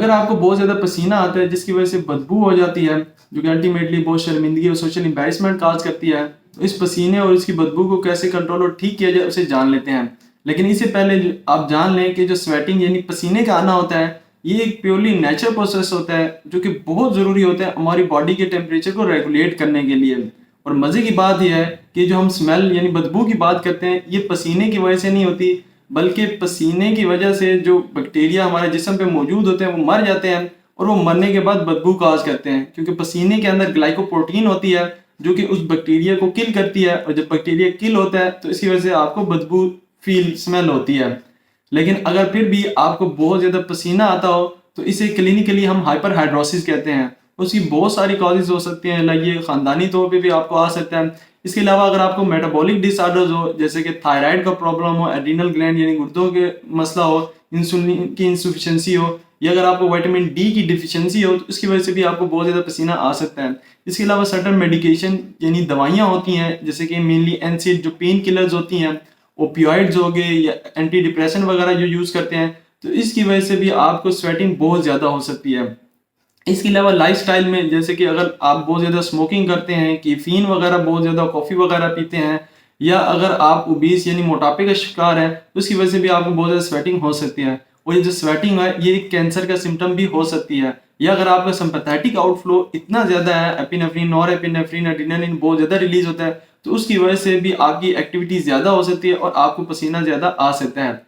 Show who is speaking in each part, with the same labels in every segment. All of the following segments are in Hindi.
Speaker 1: अगर आपको बहुत ज़्यादा पसीना आता है जिसकी वजह से बदबू हो जाती है, जो कि अल्टीमेटली बहुत शर्मिंदगी और सोशल एम्बैरेसमेंट काज करती है, तो इस पसीने और इसकी बदबू को कैसे कंट्रोल और ठीक किया जाए उसे जान लेते हैं। लेकिन इससे पहले आप जान लें कि जो स्वेटिंग यानी पसीने का आना होता है, ये एक प्योरली नेचुरल प्रोसेस होता है जो कि बहुत ज़रूरी होता है हमारी बॉडी के टेम्परेचर को रेगुलेट करने के लिए। और मज़े की बात यह है कि जो हम स्मेल यानी बदबू की बात करते हैं, ये पसीने की वजह से नहीं होती, बल्कि पसीने की वजह से जो बैक्टीरिया हमारे जिस्म पे मौजूद होते हैं वो मर जाते हैं और वो मरने के बाद बदबू काज करते हैं, क्योंकि पसीने के अंदर ग्लाइकोप्रोटीन होती है जो कि उस बैक्टीरिया को किल करती है, और जब बैक्टीरिया किल होता है तो इसकी वजह से आपको बदबू स्मेल होती है। लेकिन अगर फिर भी आपको बहुत ज़्यादा पसीना आता हो तो इसे क्लिनिकली हम हाइपर हाइड्रोसिस कहते हैं। उसकी बहुत सारी कॉजेज हो सकती हैं, लाइक ये ख़ानदानी तौर पे भी आपको आ सकता है। इसके अलावा अगर आपको मेटाबॉलिक डिसऑर्डर्स हो, जैसे कि थायराइड का प्रॉब्लम हो, एड्रीनल ग्लैंड यानी गुर्दों के मसला हो, इंसुलिन की इंसुफिशेंसी हो, या अगर आपको विटामिन डी की डिफिशिएंसी हो तो इसकी वजह से भी आपको बहुत ज़्यादा पसीना आ सकता है। इसके अलावा सर्टेन मेडिकेशन यानी दवाइयाँ होती हैं, जैसे कि मेनली एनसेड जो पेन किलर्स होती हैं, ओपियोइड्स हो गए या एंटी डिप्रेशन वगैरह जो यूज़ करते हैं, तो इसकी वजह से भी आपको स्वेटिंग बहुत ज़्यादा हो सकती है। इसके अलावा लाइफस्टाइल में, जैसे कि अगर आप बहुत ज़्यादा स्मोकिंग करते हैं, कैफीन वगैरह बहुत ज़्यादा कॉफ़ी वगैरह पीते हैं, या अगर आप ओबीस यानी मोटापे का शिकार हैं, तो उसकी वजह से भी आपको बहुत ज़्यादा स्वेटिंग हो सकती है। और ये जो स्वेटिंग है ये एक कैंसर का सिम्टम भी हो सकती है। या अगर आपका सिंपैथेटिक आउटफ्लो इतना ज़्यादा है, एपिनेफ्रिन, नॉरएपिनेफ्रिन, एड्रेनालिन बहुत ज़्यादा रिलीज होता है, तो उसकी वजह से भी आपकी एक्टिविटी ज़्यादा हो सकती है और आपको पसीना ज़्यादा आ सकता है।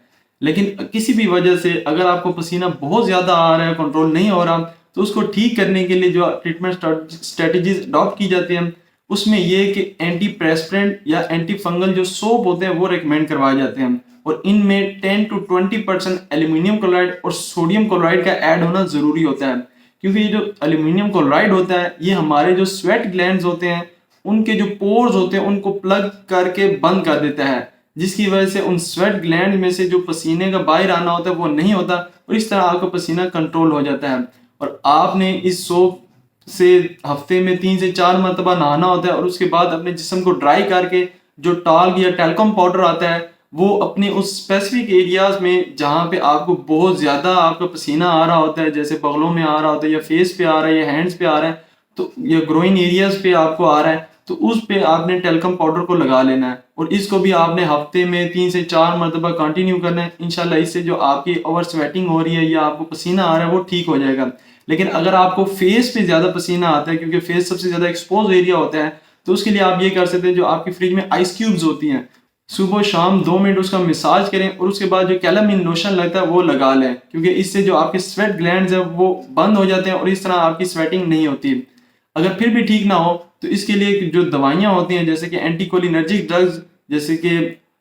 Speaker 1: लेकिन किसी भी वजह से अगर आपको पसीना बहुत ज़्यादा आ रहा है, कंट्रोल नहीं हो रहा, तो उसको ठीक करने के लिए जो ट्रीटमेंट स्ट्रेटजीज अडॉप्ट की जाती हैं, उसमें ये कि एंटी प्रेस्पिरेंट या एंटी फंगल जो सोप होते हैं वो रिकमेंड करवाए जाते हैं। और इनमें 10 to 20% एल्यूमिनियम क्लोराइड और सोडियम क्लोराइड का ऐड होना ज़रूरी होता है, क्योंकि ये जो एल्यूमिनियम क्लोराइड होता है ये हमारे जो स्वेट ग्लैंड्स होते हैं उनके जो पोर्स होते हैं उनको प्लग करके बंद कर देता है, जिसकी वजह से उन स्वेट ग्लैंड में से जो पसीने का बाहर आना होता है वो नहीं होता, और इस तरह आपका पसीना कंट्रोल हो जाता है। और आपने इस सोप से हफ्ते में 3 से 4 मरतबा नहाना होता है, और उसके बाद अपने जिस्म को ड्राई करके जो टाल्क या टेल्कम पाउडर आता है वो अपने उस स्पेसिफिक एरियाज में जहाँ पे आपको बहुत ज़्यादा आपका पसीना आ रहा होता है, जैसे बगलों में आ रहा होता है या फेस पे आ रहा है या हैंड्स पे आ रहा है, तो या ग्रोइन एरियाज पे आपको आ रहा है, तो उस पे आपने टेल्कम पाउडर को लगा लेना है। और इसको भी आपने हफ्ते में 3 से 4 मरतबा कंटिन्यू करना है। इंशाल्लाह इससे जो आपकी ओवर स्वेटिंग हो रही है या आपको पसीना आ रहा है वो ठीक हो जाएगा। लेकिन अगर आपको फेस पे ज़्यादा पसीना आता है, क्योंकि फेस सबसे ज़्यादा एक्सपोज एरिया होता है, तो उसके लिए आप ये कर सकते हैं, जो आपकी फ्रिज में आइस क्यूब्स होती हैं, सुबह शाम 2 मिनट उसका मसाज करें और उसके बाद जो कैलामिन लोशन लगता है वो लगा लें, क्योंकि इससे जो आपके स्वेट ग्लैंड्स है वो बंद हो जाते हैं और इस तरह आपकी स्वेटिंग नहीं होती। अगर फिर भी ठीक ना हो तो इसके लिए जो दवाइयाँ होती हैं, जैसे कि एंटीकोलिनर्जिक ड्रग्स, जैसे कि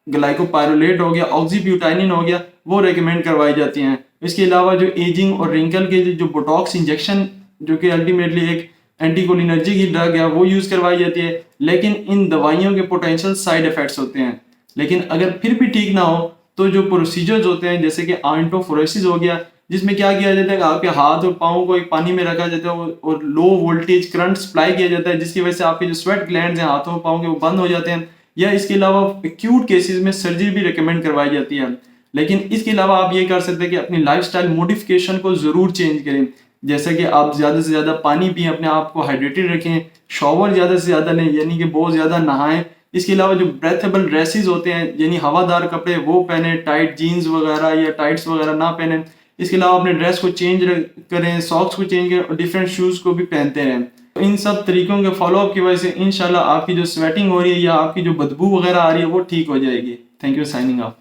Speaker 1: ग्लाइकोपाइरोलेट हो गया, ऑक्सीब्यूटाइनिन हो गया, वो रेकमेंड करवाई जाती हैं। इसके अलावा जो एजिंग और रिंकल के जो बोटॉक्स इंजेक्शन, जो कि अल्टीमेटली एक एंटीकोलिनर्जिक ही ड्रग है, वो यूज़ करवाई जाती है। लेकिन इन दवाइयों के पोटेंशियल साइड इफ़ेक्ट्स होते हैं। लेकिन अगर फिर भी ठीक ना हो तो जो प्रोसीजर्स होते हैं, जैसे कि आंटोफोरेसिस हो गया, जिसमें क्या किया जाता है कि आपके हाथ और पाँव को एक पानी में रखा जाता है और लो वोल्टेज करंट सप्लाई किया जाता है, जिसकी वजह से आपके जो स्वेट ग्लैंड्स हैं हाथों पाँव के वो बंद हो जाते हैं। या इसके अलावा एक्यूट केसेस में सर्जरी भी रिकमेंड करवाई जाती है। लेकिन इसके अलावा आप ये कर सकते हैं कि अपनी लाइफस्टाइल मॉडिफिकेशन को ज़रूर चेंज करें, जैसे कि आप ज़्यादा से ज़्यादा पानी पिएं, अपने आप को हाइड्रेटेड रखें, शॉवर ज़्यादा से ज़्यादा लें यानी कि बहुत ज़्यादा नहाएं। इसके अलावा जो ब्रेथेबल ड्रेसेस होते हैं यानी हवादार कपड़े वो पहने, टाइट जीन्स वगैरह या टाइट्स वगैरह ना पहने। इसके अलावा अपने ड्रेस को चेंज करें, सॉक्स को चेंज करें और डिफरेंट शूज़ को भी पहनते रहें। तो इन सब तरीकों के फॉलोअप की वजह से इंशाल्लाह आपकी जो स्वेटिंग हो रही है या आपकी जो बदबू वगैरह आ रही है वो ठीक हो जाएगी। Thank you, signing off.